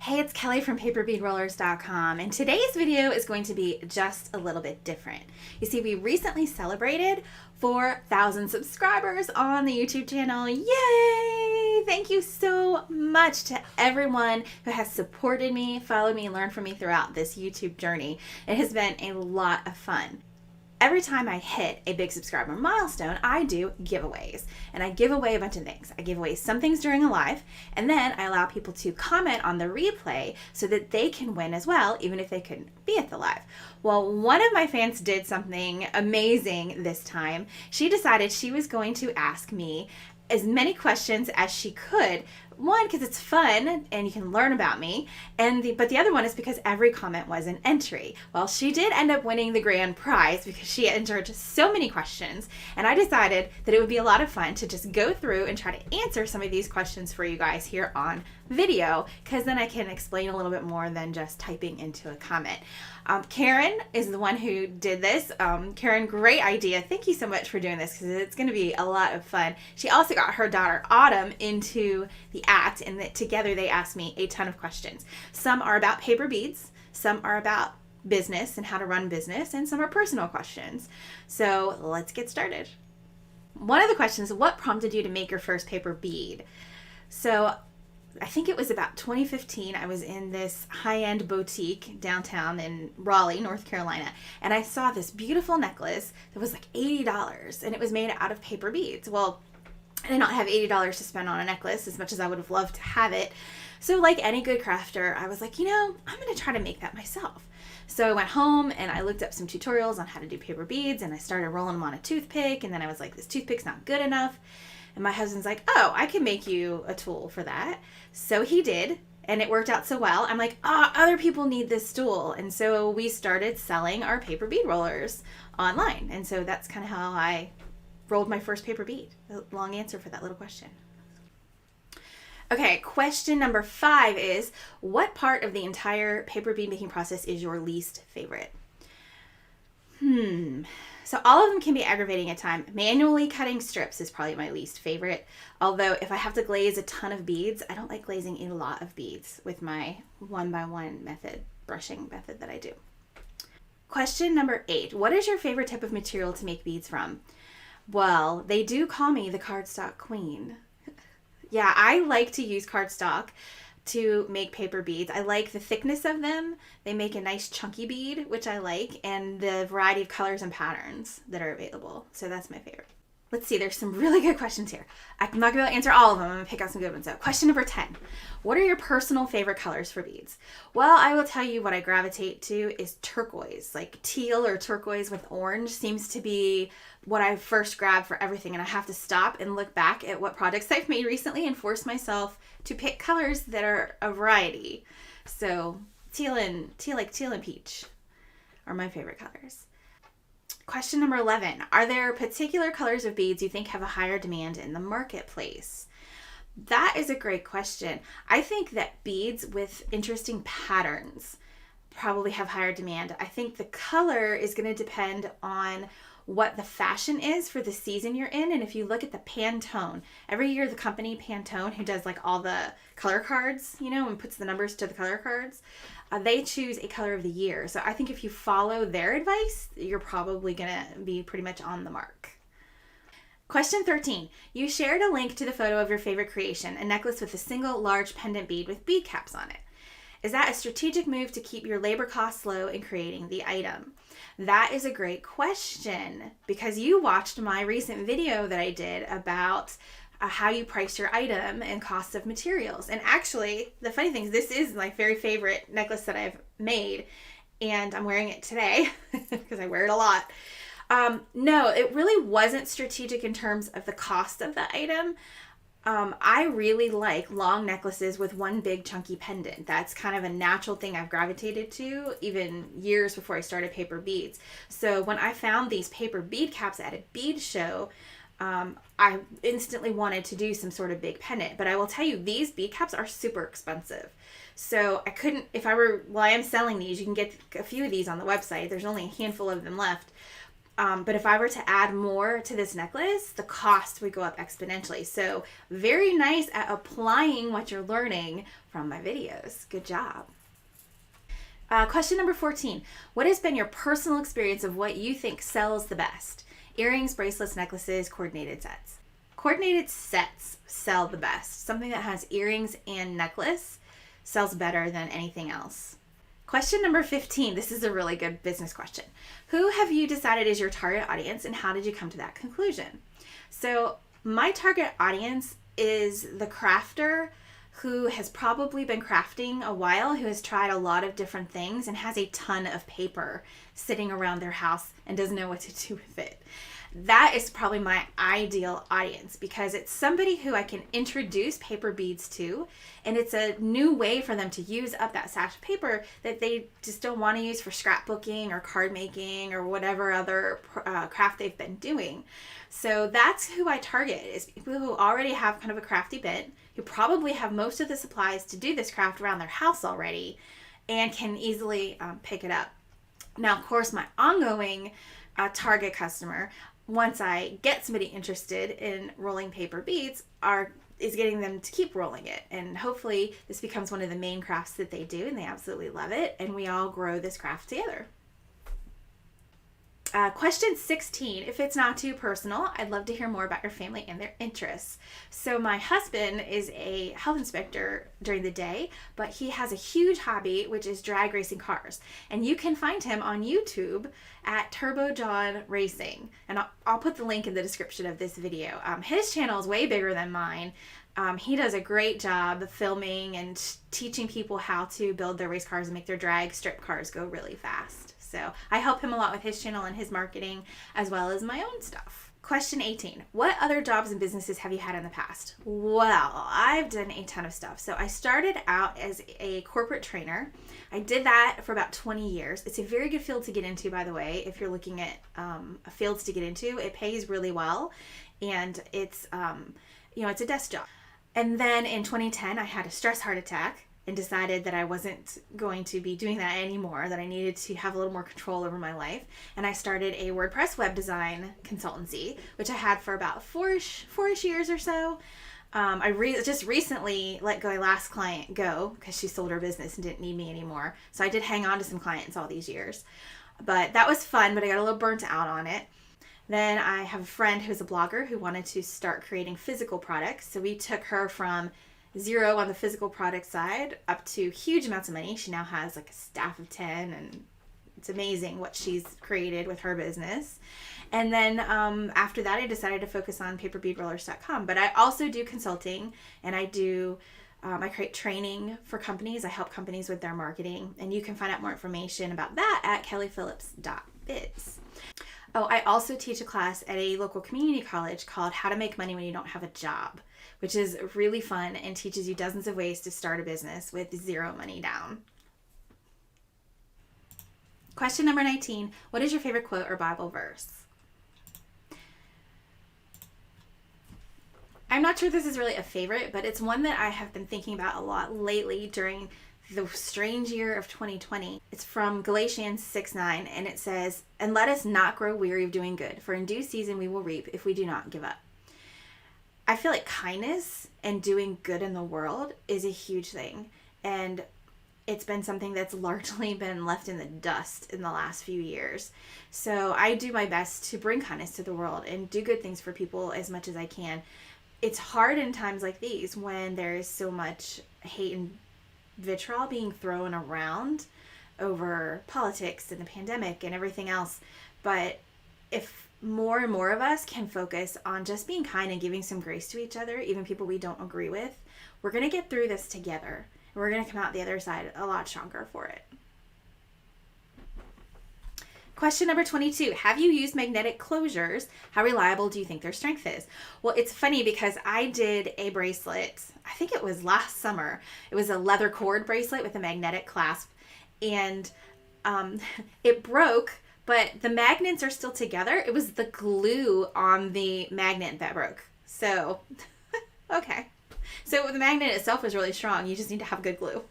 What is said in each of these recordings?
Hey, it's Kelly from paperbeadrollers.com, and today's video is going to be just a little bit different. You see, we recently celebrated 4,000 subscribers on the YouTube channel. Yay! Thank you so much to everyone who has supported me, followed me, and learned from me throughout this YouTube journey. It has been a lot of fun. Every time I hit a big subscriber milestone, I do giveaways. And I give away a bunch of things. I give away some things during a live, and then I allow people to comment on the replay so that they can win as well, even if they couldn't be at the live. Well, one of my fans did something amazing this time. She decided she was going to ask me as many questions as she could. One, because it's fun and you can learn about me, but the other one is because every comment was an entry. Well, she did end up winning the grand prize because she entered so many questions, and I decided that it would be a lot of fun to just go through and try to answer some of these questions for you guys here on video, because then I can explain a little bit more than just typing into a comment. Karen is the one who did this. Karen, great idea. Thank you so much for doing this because it's going to be a lot of fun. She also got her daughter Autumn into the act, and that together they asked me a ton of questions. Some are about paper beads, some are about business and how to run business, and some are personal questions. So let's get started. One of the questions is, what prompted you to make your first paper bead? So I think it was about 2015. I was in this high-end boutique downtown in Raleigh, North Carolina, and I saw this beautiful necklace that was like $80, and it was made out of paper beads. Well, I did not have $80 to spend on a necklace as much as I would have loved to have it. So like any good crafter, I was like, I'm going to try to make that myself. So I went home and I looked up some tutorials on how to do paper beads, and I started rolling them on a toothpick, and then I was like, this toothpick's not good enough. And my husband's like, oh, I can make you a tool for that. So he did, and it worked out so well. I'm like, other people need this tool. And so we started selling our paper bead rollers online. And so that's kind of how I rolled my first paper bead. A long answer for that little question. Okay, question number 5 is, what part of the entire paper bead making process is your least favorite? So all of them can be aggravating at times. Manually cutting strips is probably my least favorite. Although if I have to glaze a ton of beads, I don't like glazing a lot of beads with my one-by-one method, brushing method that I do. Question number 8. What is your favorite type of material to make beads from? Well, they do call me the cardstock queen. Yeah, I like to use cardstock to make paper beads. I like the thickness of them. They make a nice chunky bead, which I like, and the variety of colors and patterns that are available. So that's my favorite. Let's see, there's some really good questions here. I'm not going to answer all of them. I'm going to pick out some good ones. So question number 10. What are your personal favorite colors for beads? Well, I will tell you what I gravitate to is turquoise. Like teal or turquoise with orange seems to be what I first grab for everything. And I have to stop and look back at what projects I've made recently and force myself to pick colors that are a variety. So teal and peach are my favorite colors. Question number 11. Are there particular colors of beads you think have a higher demand in the marketplace? That is a great question. I think that beads with interesting patterns probably have higher demand. I think the color is going to depend on what the fashion is for the season you're in. And if you look at the Pantone, every year the company Pantone, who does like all the color cards, and puts the numbers to the color cards, they choose a color of the year. So I think if you follow their advice, you're probably going to be pretty much on the mark. Question 13. You shared a link to the photo of your favorite creation, a necklace with a single large pendant bead with bead caps on it. Is that a strategic move to keep your labor costs low in creating the item? That is a great question because you watched my recent video that I did about how you price your item and costs of materials. And actually, the funny thing is this is my very favorite necklace that I've made, and I'm wearing it today because I wear it a lot. No, it really wasn't strategic in terms of the cost of the item. I really like long necklaces with one big chunky pendant. That's kind of a natural thing I've gravitated to even years before I started paper beads. So when I found these paper bead caps at a bead show, I instantly wanted to do some sort of big pendant. But I will tell you, these bead caps are super expensive. So I couldn't, I am selling these, you can get a few of these on the website. There's only a handful of them left. But if I were to add more to this necklace, the cost would go up exponentially. So very nice at applying what you're learning from my videos. Good job. Question number 14. What has been your personal experience of what you think sells the best? Earrings, bracelets, necklaces, coordinated sets. Coordinated sets sell the best. Something that has earrings and necklace sells better than anything else. Question number 15. This is a really good business question. Who have you decided is your target audience, and how did you come to that conclusion? So my target audience is the crafter who has probably been crafting a while, who has tried a lot of different things and has a ton of paper sitting around their house and doesn't know what to do with it. That is probably my ideal audience, because it's somebody who I can introduce paper beads to, and it's a new way for them to use up that stash of paper that they just don't want to use for scrapbooking or card making or whatever other craft they've been doing. So that's who I target, is people who already have kind of a crafty bent, who probably have most of the supplies to do this craft around their house already and can easily pick it up. Now, of course, my ongoing target customer, once I get somebody interested in rolling paper beads, is getting them to keep rolling it. And hopefully this becomes one of the main crafts that they do, and they absolutely love it, and we all grow this craft together. Question 16. If it's not too personal, I'd love to hear more about your family and their interests. So my husband is a health inspector during the day, but he has a huge hobby, which is drag racing cars. And you can find him on YouTube at Turbo John Racing. And I'll put the link in the description of this video. His channel is way bigger than mine. He does a great job filming and teaching people how to build their race cars and make their drag strip cars go really fast. So I help him a lot with his channel and his marketing, as well as my own stuff. Question 18. What other jobs and businesses have you had in the past? Well, I've done a ton of stuff. So I started out as a corporate trainer. I did that for about 20 years. It's a very good field to get into, by the way, if you're looking at fields to get into. It pays really well, and it's it's a desk job. And then in 2010, I had a stress heart attack and decided that I wasn't going to be doing that anymore, that I needed to have a little more control over my life. And I started a WordPress web design consultancy, which I had for about four-ish years or so. I just recently let my last client go because she sold her business and didn't need me anymore. So I did hang on to some clients all these years. But that was fun, but I got a little burnt out on it. Then I have a friend who's a blogger who wanted to start creating physical products. So we took her from zero on the physical product side up to huge amounts of money. She now has like a staff of 10, and it's amazing what she's created with her business. And then after that, I decided to focus on paperbeadrollers.com. But I also do consulting, and I create training for companies. I help companies with their marketing, and you can find out more information about that at kellyphillips.biz. Oh, I also teach a class at a local community college called How to Make Money When You Don't Have a Job, which is really fun and teaches you dozens of ways to start a business with zero money down. Question number 19. What is your favorite quote or Bible verse? I'm not sure this is really a favorite, but it's one that I have been thinking about a lot lately during the strange year of 2020. It's from Galatians 6:9, and it says, "And let us not grow weary of doing good, for in due season we will reap if we do not give up." I feel like kindness and doing good in the world is a huge thing, and it's been something that's largely been left in the dust in the last few years. So I do my best to bring kindness to the world and do good things for people as much as I can. It's hard in times like these when there is so much hate and vitriol being thrown around over politics and the pandemic and everything else. But if more and more of us can focus on just being kind and giving some grace to each other, even people we don't agree with, we're going to get through this together. And we're going to come out the other side a lot stronger for it. Question number 22. Have you used magnetic closures? How reliable do you think their strength is? Well, it's funny because I did a bracelet, I think it was last summer. It was a leather cord bracelet with a magnetic clasp, and it broke, but the magnets are still together. It was the glue on the magnet that broke. So, okay. So the magnet itself is really strong. You just need to have good glue.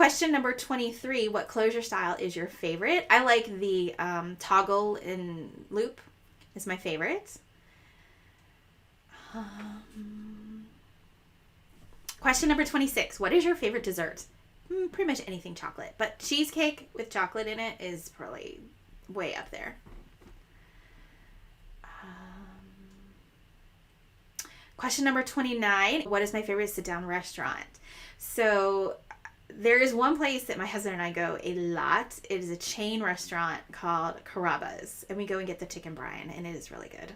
Question number 23, what closure style is your favorite? I like the toggle and loop is my favorite. Question number 26, what is your favorite dessert? Pretty much anything chocolate, but cheesecake with chocolate in it is probably way up there. Question number 29, what is my favorite sit-down restaurant? So there is one place that my husband and I go a lot. It is a chain restaurant called Carrabba's, and we go and get the chicken brine, and it is really good.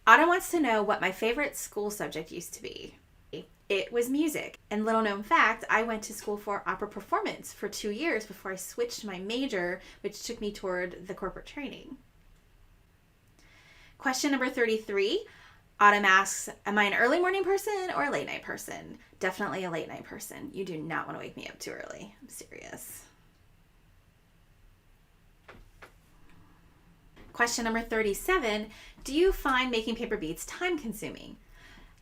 Autumn wants to know what my favorite school subject used to be. It was music. And little known fact, I went to school for opera performance for 2 years before I switched my major, which took me toward the corporate training. Question number 33. Autumn asks, am I an early morning person or a late night person? Definitely a late night person. You do not want to wake me up too early. I'm serious. Question number 37. Do you find making paper beads time consuming?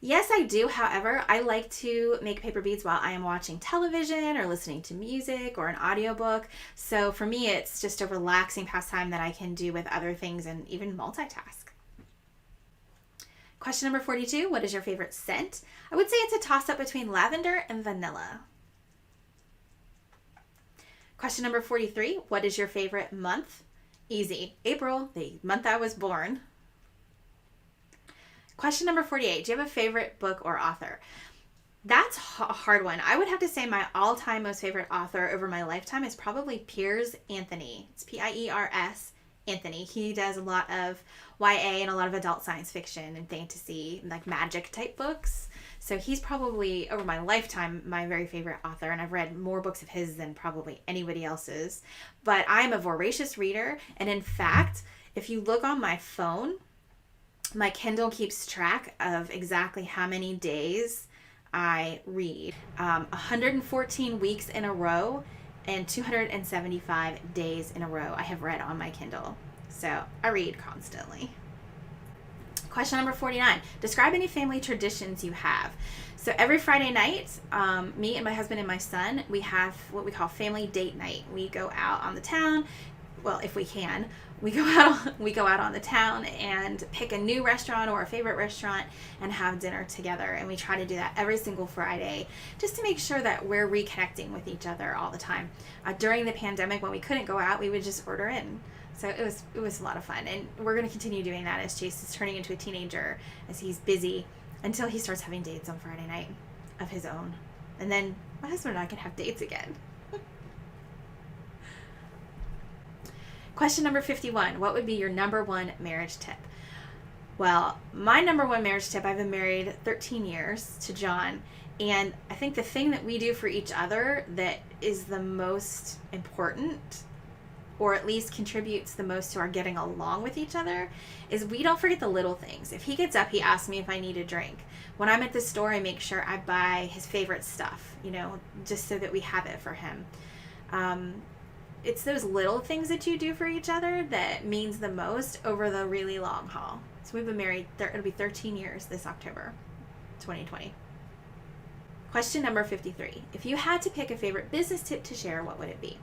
Yes, I do. However, I like to make paper beads while I am watching television or listening to music or an audiobook. So for me, it's just a relaxing pastime that I can do with other things and even multitask. Question number 42, what is your favorite scent? I would say it's a toss-up between lavender and vanilla. Question number 43, what is your favorite month? Easy. April, the month I was born. Question number 48, do you have a favorite book or author? That's a hard one. I would have to say my all-time most favorite author over my lifetime is probably Piers Anthony. It's Piers Anthony. He does a lot of YA and a lot of adult science fiction and fantasy, like magic type books. So he's probably, over my lifetime, my very favorite author, and I've read more books of his than probably anybody else's. But I'm a voracious reader, and in fact, if you look on my phone, my Kindle keeps track of exactly how many days I read. 114 weeks in a row and 275 days in a row I have read on my Kindle. So I read constantly. Question number 49. Describe any family traditions you have. So every Friday night, me and my husband and my son, we have what we call family date night. We go out on the town. Well, if we can, we go out on the town and pick a new restaurant or a favorite restaurant and have dinner together. And we try to do that every single Friday just to make sure that we're reconnecting with each other all the time. During the pandemic, when we couldn't go out, we would just order in. So it was a lot of fun, and we're going to continue doing that as Chase is turning into a teenager, as he's busy, until he starts having dates on Friday night of his own. And then my husband and I can have dates again. Question number 51. What would be your number one marriage tip? Well, my number one marriage tip, I've been married 13 years to John, and I think the thing that we do for each other that is the most important, or at least contributes the most to our getting along with each other, is we don't forget the little things. If he gets up, he asks me if I need a drink. When I'm at the store, I make sure I buy his favorite stuff, just so that we have it for him. It's those little things that you do for each other that means the most over the really long haul. So we've been married, it'll be 13 years this October, 2020. Question number 53. If you had to pick a favorite business tip to share, what would it be?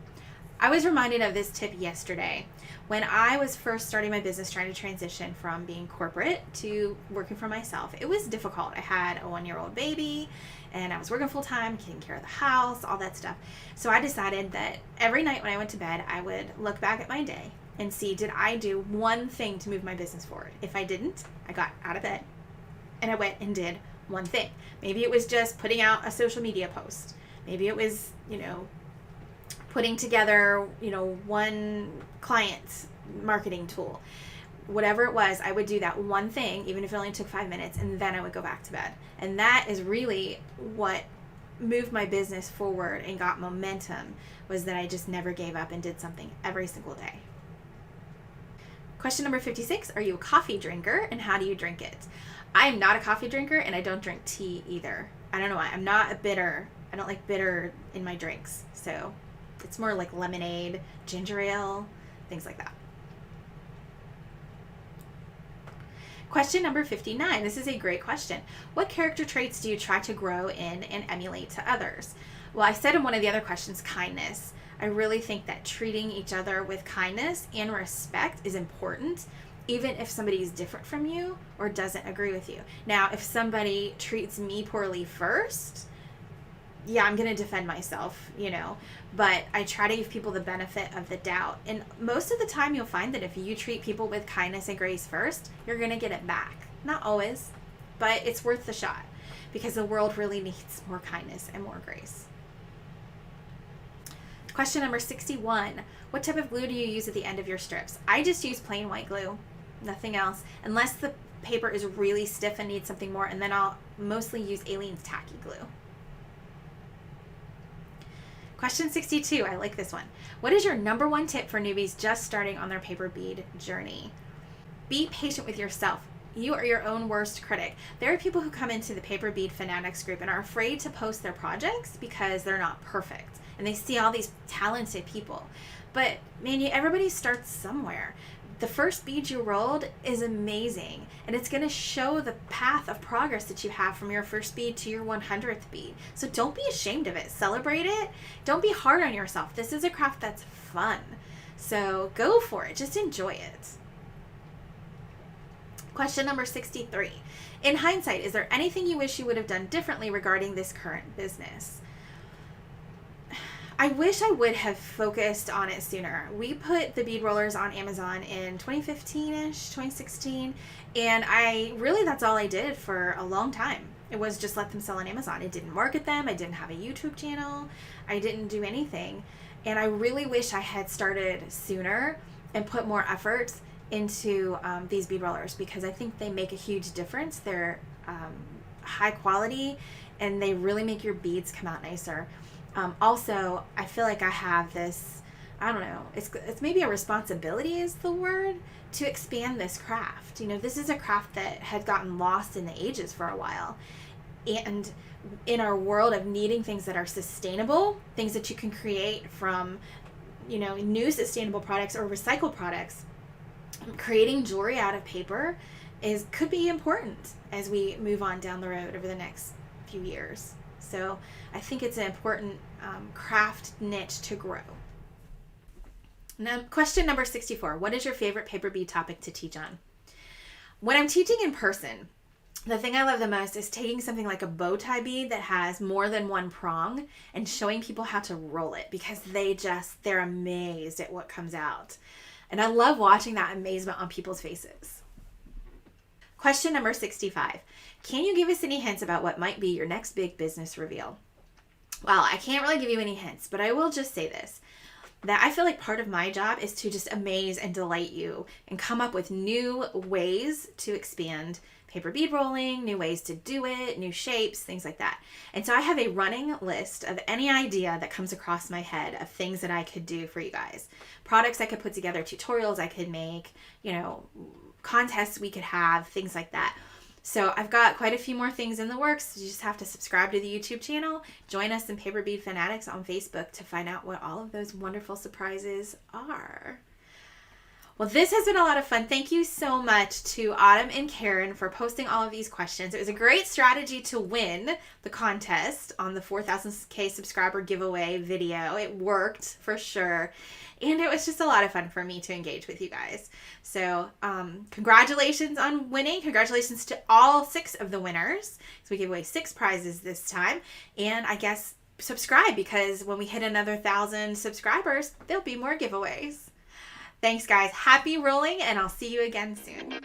I was reminded of this tip yesterday. When I was first starting my business, trying to transition from being corporate to working for myself, it was difficult. I had a 1-year-old baby, and I was working full time, taking care of the house, all that stuff. So I decided that every night when I went to bed, I would look back at my day and see, did I do one thing to move my business forward? If I didn't, I got out of bed and I went and did one thing. Maybe it was just putting out a social media post. Maybe it was, putting together, one client's marketing tool. Whatever it was, I would do that one thing, even if it only took 5 minutes, and then I would go back to bed. And that is really what moved my business forward and got momentum, was that I just never gave up and did something every single day. Question number 56, are you a coffee drinker, and how do you drink it? I am not a coffee drinker, and I don't drink tea either. I don't know why. I'm not a bitter. I don't like bitter in my drinks, so it's more like lemonade, ginger ale, things like that. Question number 59. This is a great question. What character traits do you try to grow in and emulate to others? Well, I said in one of the other questions, kindness. I really think that treating each other with kindness and respect is important, even if somebody is different from you or doesn't agree with you. Now, if somebody treats me poorly first, yeah, I'm going to defend myself, but I try to give people the benefit of the doubt. And most of the time you'll find that if you treat people with kindness and grace first, you're going to get it back. Not always, but it's worth the shot because the world really needs more kindness and more grace. Question number 61. What type of glue do you use at the end of your strips? I just use plain white glue, nothing else, unless the paper is really stiff and needs something more, and then I'll mostly use Aleene's tacky glue. Question 62, I like this one. What is your number one tip for newbies just starting on their paper bead journey? Be patient with yourself. You are your own worst critic. There are people who come into the Paper Bead Fanatics group and are afraid to post their projects because they're not perfect. And they see all these talented people. But man, everybody starts somewhere. The first bead you rolled is amazing, and it's going to show the path of progress that you have from your first bead to your 100th bead. So don't be ashamed of it. Celebrate it. Don't be hard on yourself. This is a craft that's fun. So go for it. Just enjoy it. Question number 63. In hindsight, is there anything you wish you would have done differently regarding this current business? I wish I would have focused on it sooner. We put the bead rollers on Amazon in 2015-ish, 2016, and that's all I did for a long time. It was just let them sell on Amazon. It didn't market them. I didn't have a YouTube channel. I didn't do anything. And I really wish I had started sooner and put more effort into these bead rollers, because I think they make a huge difference. They're high quality and they really make your beads come out nicer. Also, I feel like I have this, I don't know, it's maybe a responsibility is the word, to expand this craft. This is a craft that had gotten lost in the ages for a while. And in our world of needing things that are sustainable, things that you can create from, new sustainable products or recycled products, creating jewelry out of paper could be important as we move on down the road over the next few years. So I think it's an important craft niche to grow. Now, question number 64. What is your favorite paper bead topic to teach on? When I'm teaching in person, the thing I love the most is taking something like a bow tie bead that has more than one prong and showing people how to roll it, because they're amazed at what comes out. And I love watching that amazement on people's faces. Question number 65. Can you give us any hints about what might be your next big business reveal? Well, I can't really give you any hints, but I will just say this, that I feel like part of my job is to just amaze and delight you and come up with new ways to expand paper bead rolling, new ways to do it, new shapes, things like that. And so I have a running list of any idea that comes across my head of things that I could do for you guys. Products I could put together, tutorials I could make, contests we could have, things like that. So I've got quite a few more things in the works. You just have to subscribe to the YouTube channel, join us in Paper Bead Fanatics on Facebook to find out what all of those wonderful surprises are. Well, this has been a lot of fun. Thank you so much to Autumn and Karen for posting all of these questions. It was a great strategy to win the contest on the 4,000K subscriber giveaway video. It worked for sure. And it was just a lot of fun for me to engage with you guys. So congratulations on winning. Congratulations to all 6 of the winners. So we gave away 6 prizes this time. And I guess subscribe, because when we hit another 1,000 subscribers, there'll be more giveaways. Thanks, guys. Happy rolling, and I'll see you again soon.